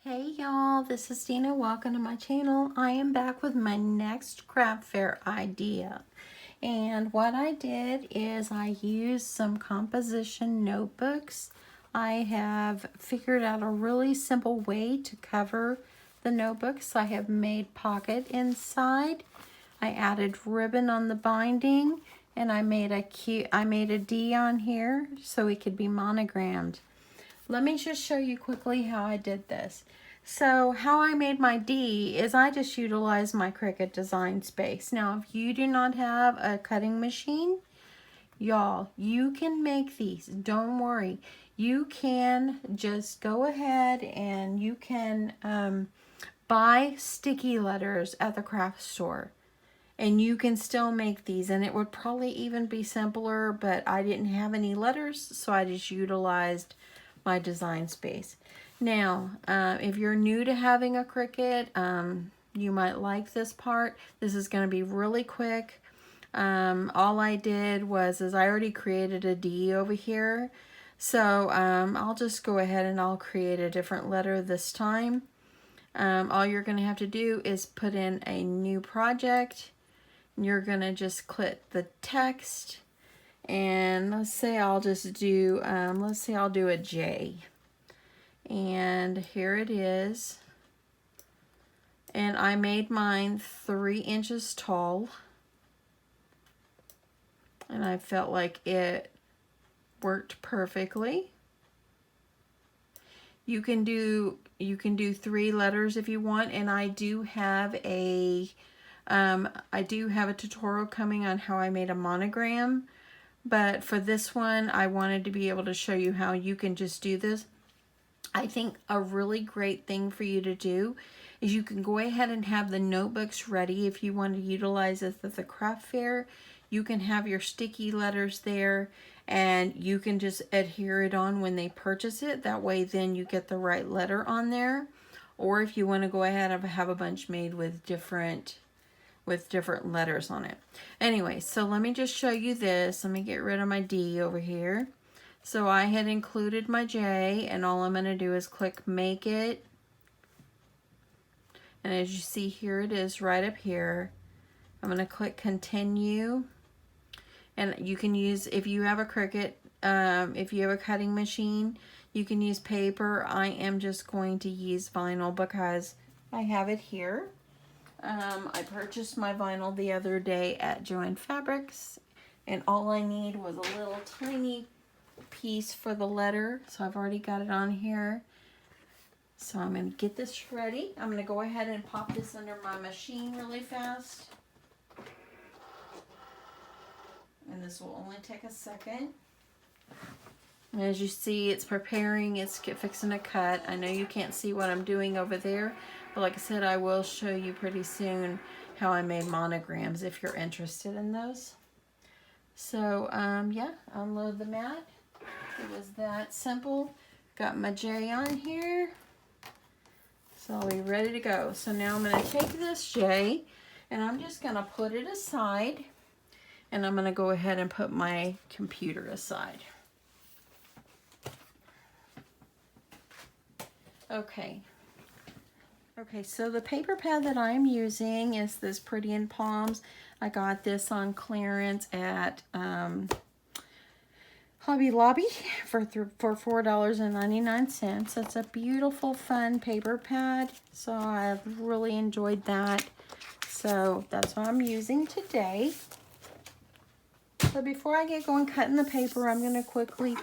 Hey y'all, this is Dina. Welcome to my channel. I am back with my next craft fair idea. And what I did is I used some composition notebooks. I have figured out a really simple way to cover the notebooks. I have made pocket inside. I added ribbon on the binding, and I made a D on here so it could be monogrammed. Let me just show you quickly how I did this. So how I made my D is I just utilized my Cricut design space. Now, if you do not have a cutting machine, y'all, you can make these. Don't worry. You can just go ahead and you can buy sticky letters at the craft store. And you can still make these, and it would probably even be simpler, but I didn't have any letters, so I just utilized my design space. Now, if you're new to having a Cricut, you might like this part. This is going to be really quick. All I did was I already created a D over here. So I'll just go ahead and I'll create a different letter this time. All you're going to have to do is put in a new project. You're going to just click the text. And let's say I'll just do, I'll do a J. And here it is. And I made mine 3 inches tall. And I felt like it worked perfectly. You can do 3 letters if you want, and I do have a tutorial coming on how I made a monogram. But for this one, I wanted to be able to show you how you can just do this. I think a really great thing for you to do is you can go ahead and have the notebooks ready if you want to utilize this at the craft fair. You can have your sticky letters there, and you can just adhere it on when they purchase it. That way then you get the right letter on there. Or if you want to go ahead and have a bunch made with different letters on it. Anyway, so let me just show you this. Let me get rid of my D over here. So I had included my J, and all I'm going to do is click Make It. And as you see, here it is right up here. I'm going to click Continue. And you can use, if you have a Cricut, if you have a cutting machine, you can use paper. I am just going to use vinyl because I have it here. I purchased my vinyl the other day at Joann Fabrics, and all I need was a little tiny piece for the letter, so I've already got it on here. So I'm going to get this ready. I'm going to go ahead and pop this under my machine really fast. And this will only take a second. And as you see, it's preparing, it's fixing to cut. I know you can't see what I'm doing over there, but like I said, I will show you pretty soon how I made monograms if you're interested in those. So yeah, unload the mat. It was that simple. Got my J on here. So I'll be ready to go. So now I'm going to take this J and I'm just going to put it aside. And I'm going to go ahead and put my computer aside. Okay, so the paper pad that I'm using is this Pretty in Palms. I got this on clearance at Hobby Lobby for $4.99. It's a beautiful, fun paper pad, so I've really enjoyed that. So that's what I'm using today. So before I get going cutting the paper, I'm going to quickly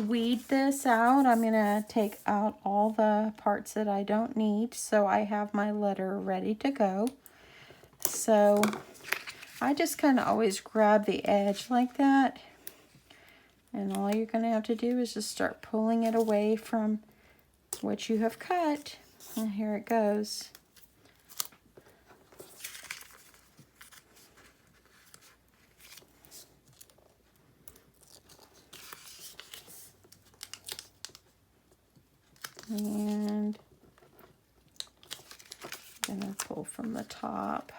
weed this out. I'm going to take out all the parts that I don't need, so I have my letter ready to go. So I just kind of always grab the edge like that. And all you're going to have to do is just start pulling it away from what you have cut. And here it goes. And I'm going to pull from the top.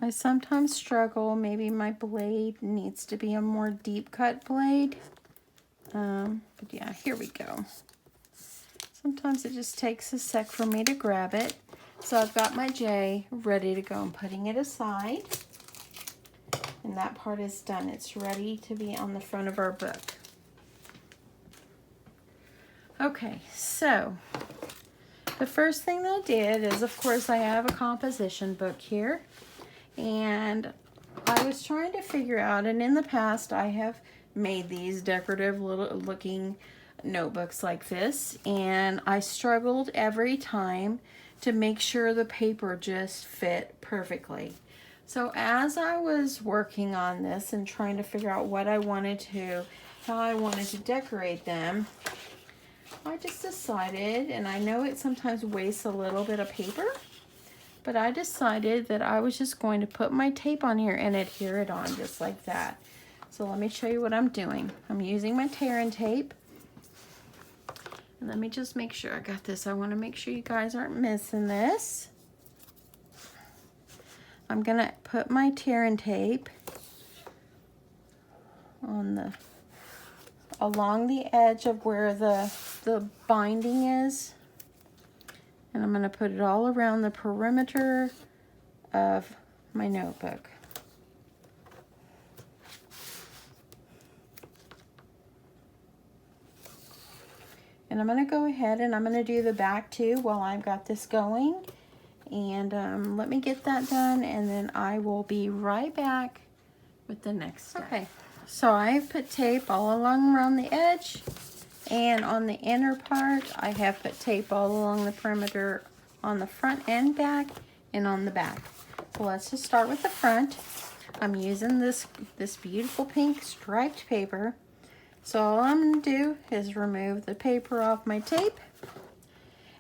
I sometimes struggle. Maybe my blade needs to be a more deep cut blade. But yeah, here we go. Sometimes it just takes a sec for me to grab it. So I've got my J ready to go. I'm putting it aside. And that part is done. It's ready to be on the front of our book. Okay, so the first thing that I did is, of course, I have a composition book here. And I was trying to figure out, and in the past I have made these decorative little looking notebooks like this, and I struggled every time to make sure the paper just fit perfectly. So as I was working on this and trying to figure out how I wanted to decorate them, I just decided, and I know it sometimes wastes a little bit of paper, but I decided that I was just going to put my tape on here and adhere it on just like that. So let me show you what I'm doing. I'm using my tear and tape. And let me just make sure I got this. I want to make sure you guys aren't missing this. I'm going to put my tear and tape on along the edge of where the binding is. And I'm going to put it all around the perimeter of my notebook. And I'm going to go ahead and I'm going to do the back too while I've got this going. And let me get that done, and then I will be right back with the next step. Okay, so I've put tape all along around the edge. And on the inner part, I have put tape all along the perimeter on the front and back and on the back. So let's just start with the front. I'm using this beautiful pink striped paper. So all I'm going to do is remove the paper off my tape.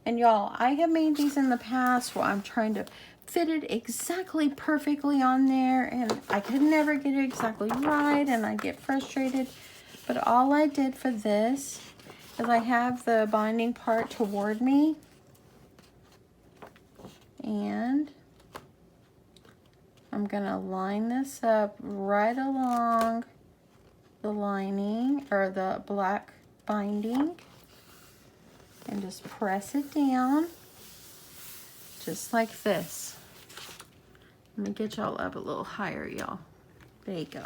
And y'all, I have made these in the past where I'm trying to fit it exactly perfectly on there, and I could never get it exactly right, and I get frustrated. But all I did for this is I have the binding part toward me, and I'm going to line this up right along the lining, or the black binding, and just press it down just like this. Let me get y'all up a little higher, y'all. There you go.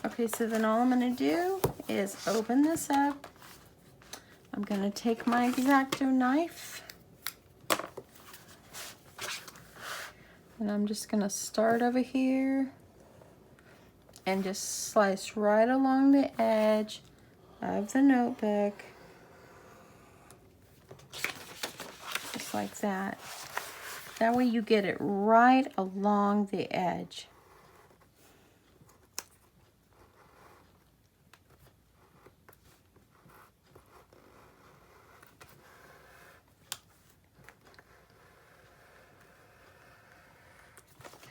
Okay, so then all I'm going to do is open this up. I'm going to take my X-Acto knife, and I'm just going to start over here and just slice right along the edge of the notebook, just like that. That way you get it right along the edge.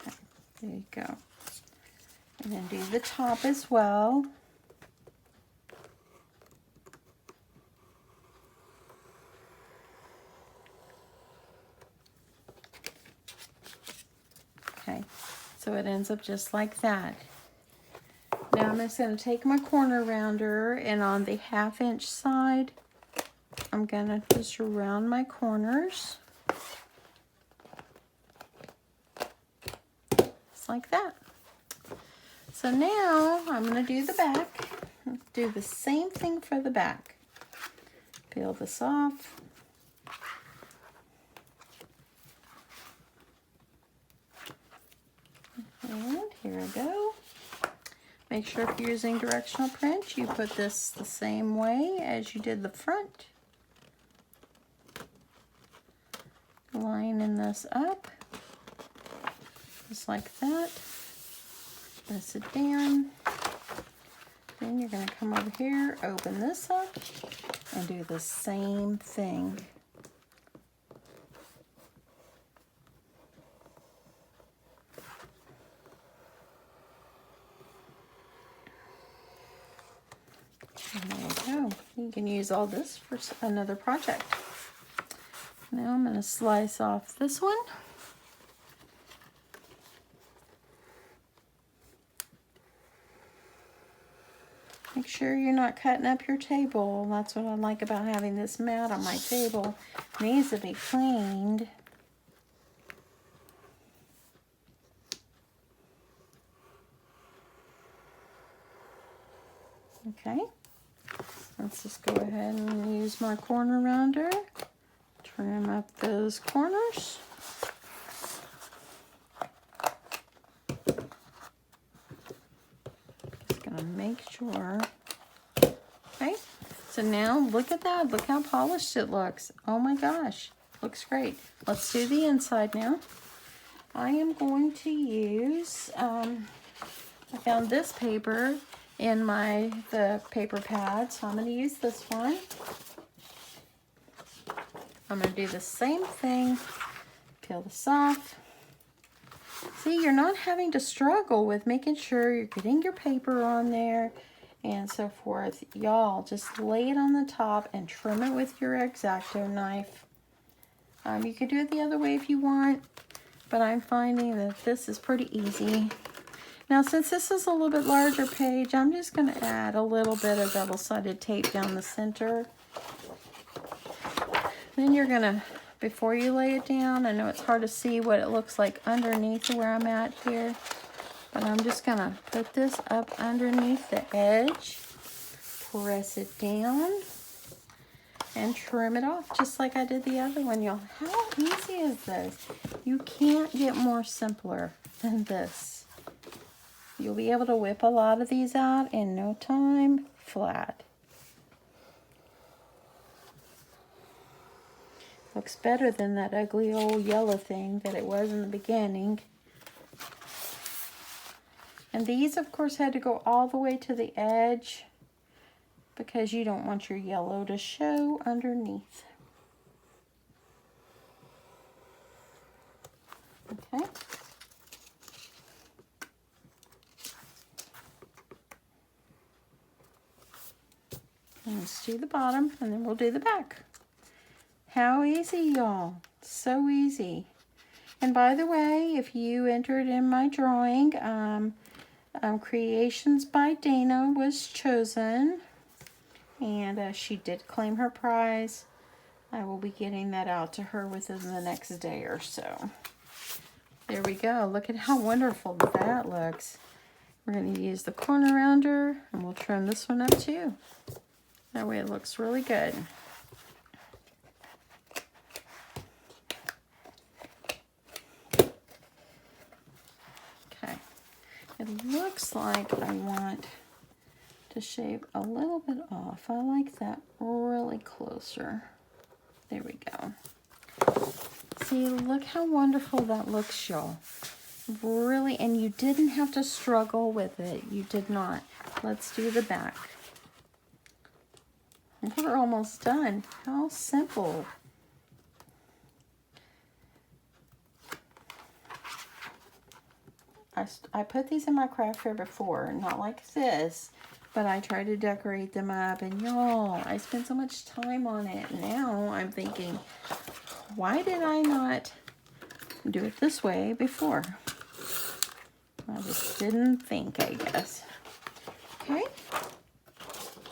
Okay, there you go. And then do the top as well. Okay, so it ends up just like that. Now I'm just going to take my corner rounder, and on the 1/2 inch side, I'm going to just round my corners. Just like that. So now I'm going to do the back. Do the same thing for the back. Peel this off. And here we go. Make sure if you're using directional print, you put this the same way as you did the front. Lining this up, just like that. Press it down. Then you're going to come over here, open this up, and do the same thing. And there you go. You can use all this for another project. Now I'm going to slice off this one. Make sure you're not cutting up your table. That's what I like about having this mat on my table. It needs to be cleaned. Okay, let's just go ahead and use my corner rounder. Trim up those corners. Just gonna make sure. Okay, so now look at that. Look how polished it looks. Oh my gosh, looks great. Let's do the inside now. I am going to use, I found this paper in the paper pad, so I'm going to use this one. I'm going to do the same thing. Peel this off. See, you're not having to struggle with making sure you're getting your paper on there and so forth. Y'all, just lay it on the top and trim it with your X-Acto knife. You could do it the other way if you want, but I'm finding that this is pretty easy. Now, since this is a little bit larger page, I'm just going to add a little bit of double-sided tape down the center. Then you're going to, before you lay it down, I know it's hard to see what it looks like underneath where I'm at here, but I'm just going to put this up underneath the edge, press it down, and trim it off just like I did the other one, y'all. How easy is this? You can't get more simpler than this. You'll be able to whip a lot of these out in no time flat. Looks better than that ugly old yellow thing that it was in the beginning. And these, of course, had to go all the way to the edge because you don't want your yellow to show underneath. Okay. Let's do the bottom and then we'll do the back. How easy, y'all. So easy. And by the way, if you entered in my drawing, Creations by Dana was chosen. And she did claim her prize. I will be getting that out to her within the next day or so. There we go. Look at how wonderful that looks. We're going to use the corner rounder and we'll trim this one up too. That way it looks really good. Okay. It looks like I want to shave a little bit off. I like that really closer. There we go. See, look how wonderful that looks, y'all. Really, and you didn't have to struggle with it. You did not. Let's do the back. We're almost done. How simple. I put these in my craft fair before, not like this, but I try to decorate them up, and y'all, I spent so much time on it. Now I'm thinking, why did I not do it this way before? I just didn't think, I guess. Okay.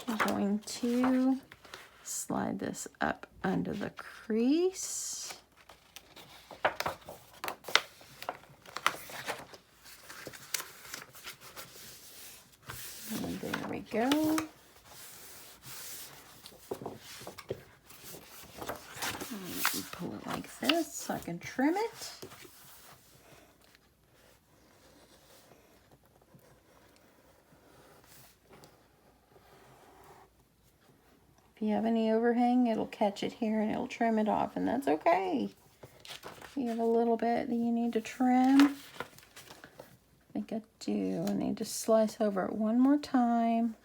I'm going to slide this up under the crease. And there we go. Pull it like this so I can trim it. If you have any overhang, it'll catch it here and it'll trim it off, and that's okay. If you have a little bit that you need to trim, I think I do. I need to slice over it one more time.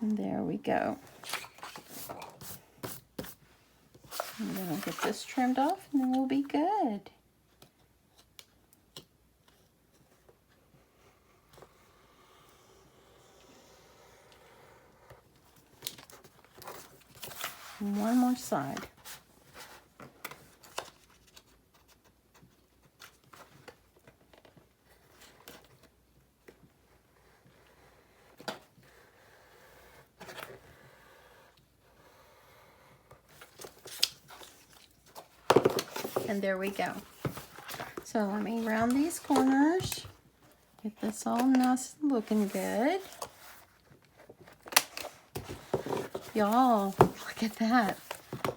And there we go. And then I'll get this trimmed off and then we'll be good. And one more side. And there we go. So let me round these corners. Get this all nice and looking good. Y'all, look at that.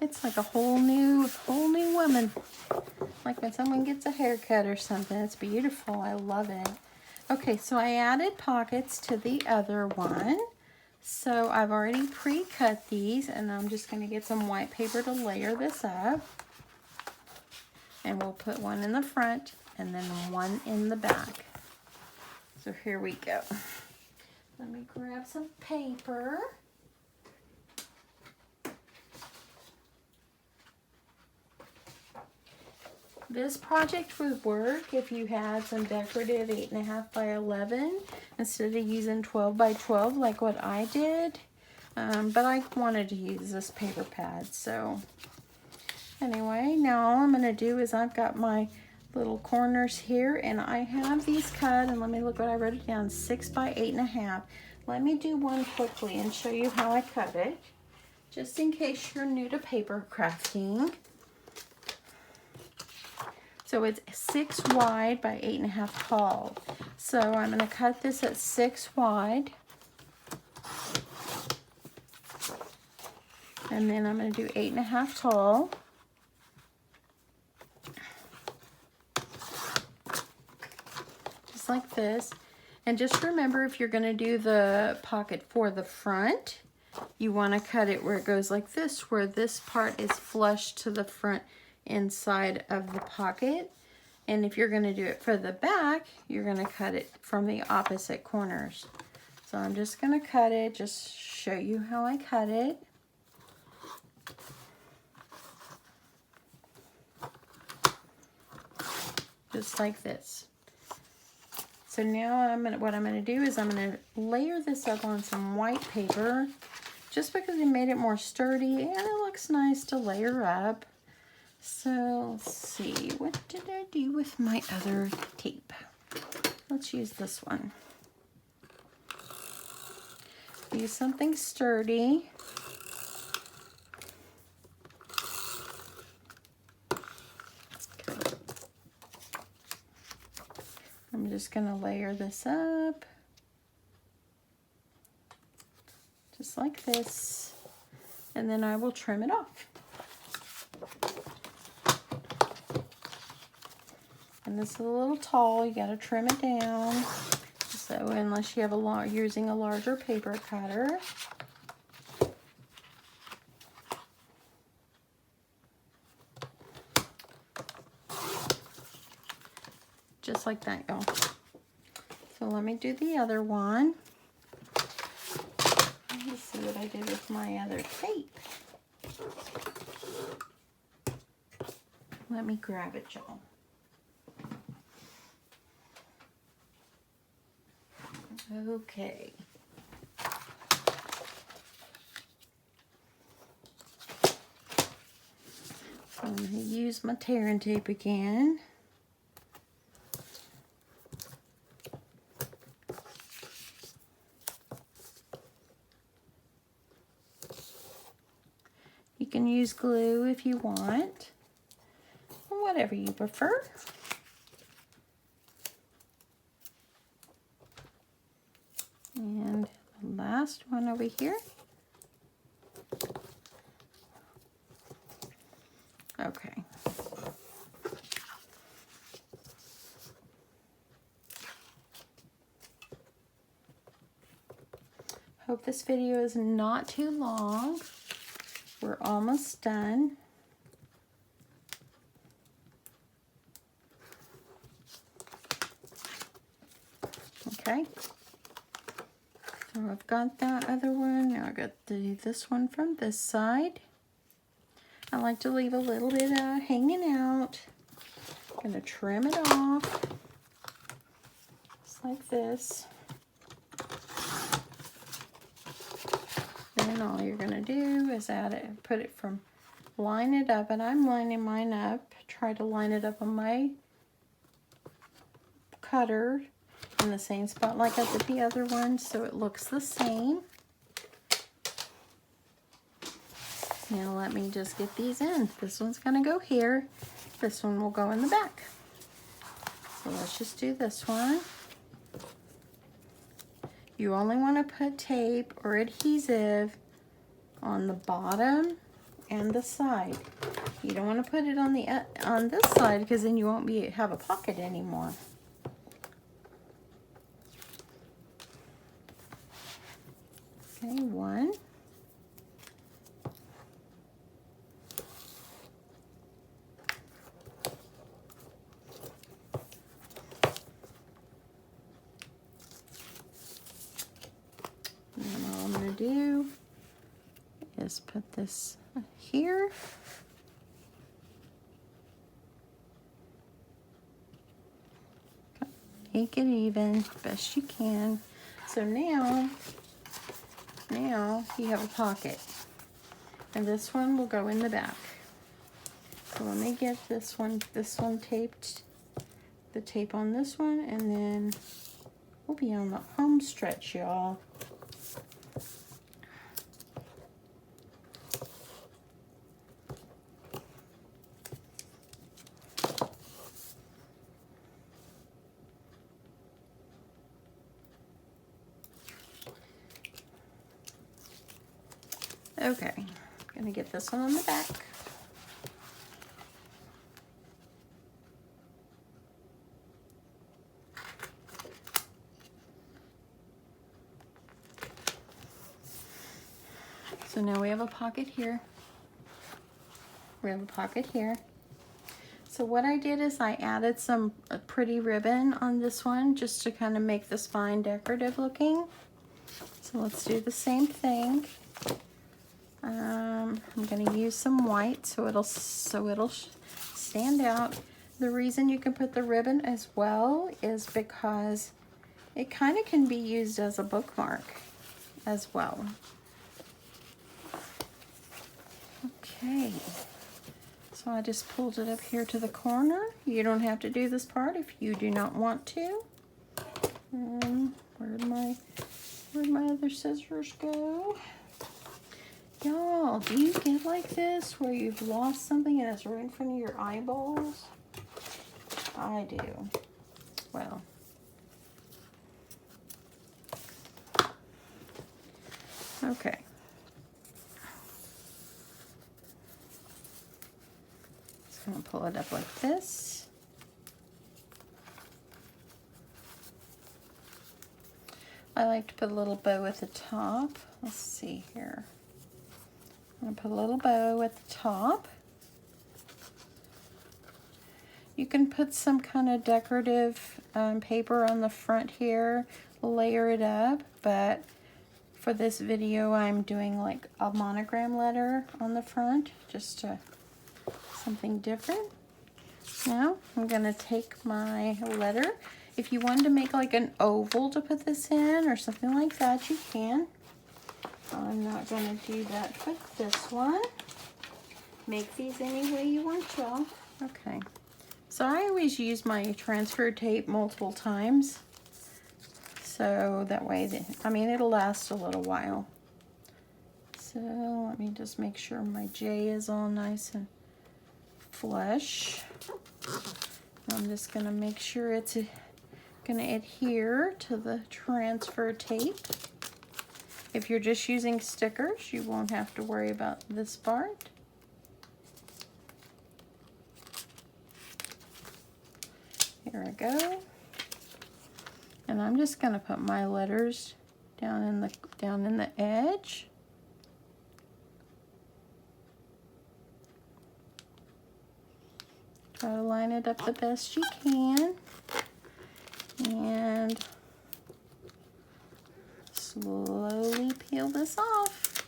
It's like a whole new woman. Like when someone gets a haircut or something. It's beautiful. I love it. Okay, so I added pockets to the other one. So I've already pre-cut these, and I'm just going to get some white paper to layer this up. And we'll put one in the front and then one in the back. So here we go. Let me grab some paper. This project would work if you had some decorative 8.5 by 11 instead of using 12 by 12 like what I did. But I wanted to use this paper pad. So anyway, now all I'm going to do is I've got my little corners here, and I have these cut, and let me look what I wrote it down, 6 by 8.5. Let me do one quickly and show you how I cut it, just in case you're new to paper crafting. So it's 6 wide by 8.5 tall. So I'm going to cut this at 6 wide. And then I'm going to do 8.5 tall. Just like this. And just remember, if you're going to do the pocket for the front, you want to cut it where it goes like this, where this part is flush to the front inside of the pocket. And if you're going to do it for the back, you're going to cut it from the opposite corners. So I'm just going to cut it, just show you how I cut it. Just like this. So now what I'm going to do is I'm going to layer this up on some white paper, just because it made it more sturdy and it looks nice to layer up. So let's see, what did I do with my other tape? Let's use this one. Use something sturdy. Okay. I'm just going to layer this up. Just like this. And then I will trim it off. And this is a little tall, you gotta trim it down. So unless you have using a larger paper cutter. Just like that, y'all. So let me do the other one. Let me see what I did with my other tape. Let me grab it, y'all. Okay. So I'm going to use my tearing tape again. You can use glue if you want, or whatever you prefer. And the last one over here. Okay. Hope this video is not too long. We're almost done. Okay. So I've got that other one. Now I've got this one from this side. I like to leave a little bit hanging out. I'm going to trim it off. Just like this. Then all you're going to do is add it, put it from, line it up, and I'm lining mine up. Try to line it up on my cutter in the same spot like I did the other one, so it looks the same. Now let me just get these in. This one's gonna go here, This one will go in the back. So let's just do this one. You only want to put tape or adhesive on the bottom and the side. You don't want to put it on this side because then you won't have a pocket anymore. Okay, one. And then all I'm going to do is put this here. Make it even best you can. So now you have a pocket. And this one will go in the back. So let me get this one taped, the tape on this one, and then we'll be on the home stretch, y'all. Okay, I'm gonna get this one on the back. So now we have a pocket here. We have a pocket here. So what I did is I added some pretty ribbon on this one just to kind of make this fine decorative looking. So let's do the same thing. I'm going to use some white so it'll stand out. The reason you can put the ribbon as well is because it kind of can be used as a bookmark as well. Okay, so I just pulled it up here to the corner. You don't have to do this part if you do not want to. Where'd my other scissors go? Y'all, do you get like this where you've lost something and it's right in front of your eyeballs? I do. Well, okay. Just gonna pull it up like this. I like to put a little bow at the top. Let's see here. I'm going to put a little bow at the top. You can put some kind of decorative paper on the front here, layer it up, but for this video I'm doing like a monogram letter on the front, just something different. Now I'm going to take my letter. If you wanted to make like an oval to put this in or something like that, you can. I'm not going to do that for this one. Make these any way you want, y'all. Okay. So I always use my transfer tape multiple times. So that way, it'll last a little while. So let me just make sure my J is all nice and flush. I'm just going to make sure it's going to adhere to the transfer tape. If you're just using stickers, you won't have to worry about this part. Here I go. And I'm just going to put my letters down in the edge. Try to line it up the best you can. And slowly peel this off.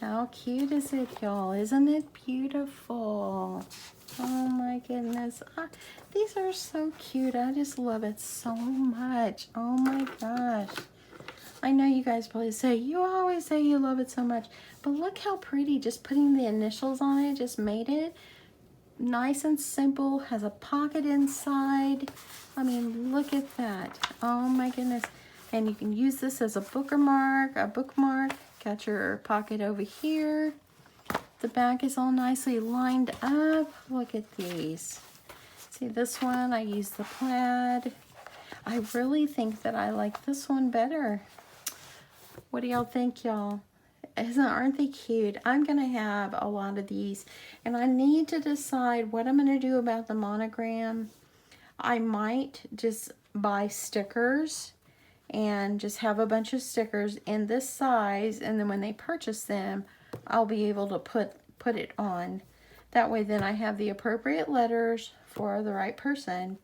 How cute is it, y'all? Isn't it beautiful? Oh my goodness. These are so cute. I just love it so much. Oh my gosh. I know you guys probably say, you always say you love it so much, but look how pretty just putting the initials on it just made it nice and simple. Has a pocket inside. I mean, look at that. Oh my goodness. And you can use this as a bookmark. Got your pocket over here. The back is all nicely lined up. Look at these. See this one, I used the plaid. I really think that I like this one better. What do y'all think, y'all? Aren't they cute? I'm going to have a lot of these, and I need to decide what I'm going to do about the monogram. I might just buy stickers and just have a bunch of stickers in this size, and then when they purchase them, I'll be able to put it on. That way then I have the appropriate letters for the right person.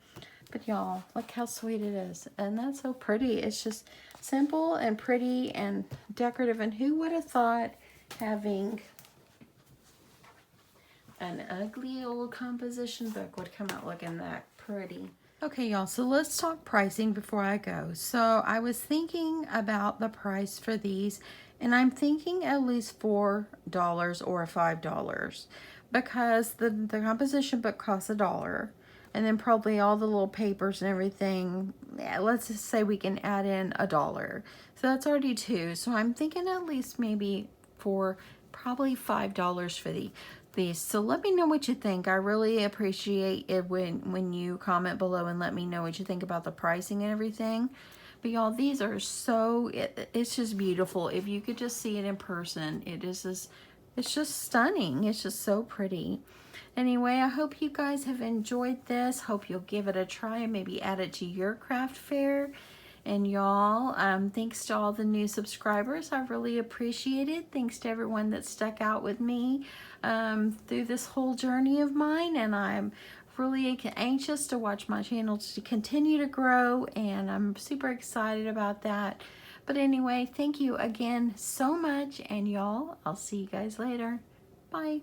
But y'all, look how sweet it is. And that's so pretty. It's just simple and pretty and decorative. And who would have thought having an ugly old composition book would come out looking that pretty? Okay, y'all, so let's talk pricing before I go. So I was thinking about the price for these, and I'm thinking at least $4 or $5 because the composition book costs $1. And then probably all the little papers and everything, yeah, let's just say we can add in $1. So that's already $2. So I'm thinking at least maybe probably $5 for these. So let me know what you think. I really appreciate it when you comment below and let me know what you think about the pricing and everything. But y'all, these are it's just beautiful. If you could just see it in person, it's just stunning. It's just so pretty. Anyway, I hope you guys have enjoyed this. Hope you'll give it a try and maybe add it to your craft fair. And y'all, thanks to all the new subscribers. I really appreciate it. Thanks to everyone that stuck out with me through this whole journey of mine. And I'm really anxious to watch my channel to continue to grow. And I'm super excited about that. But anyway, thank you again so much. And y'all, I'll see you guys later. Bye.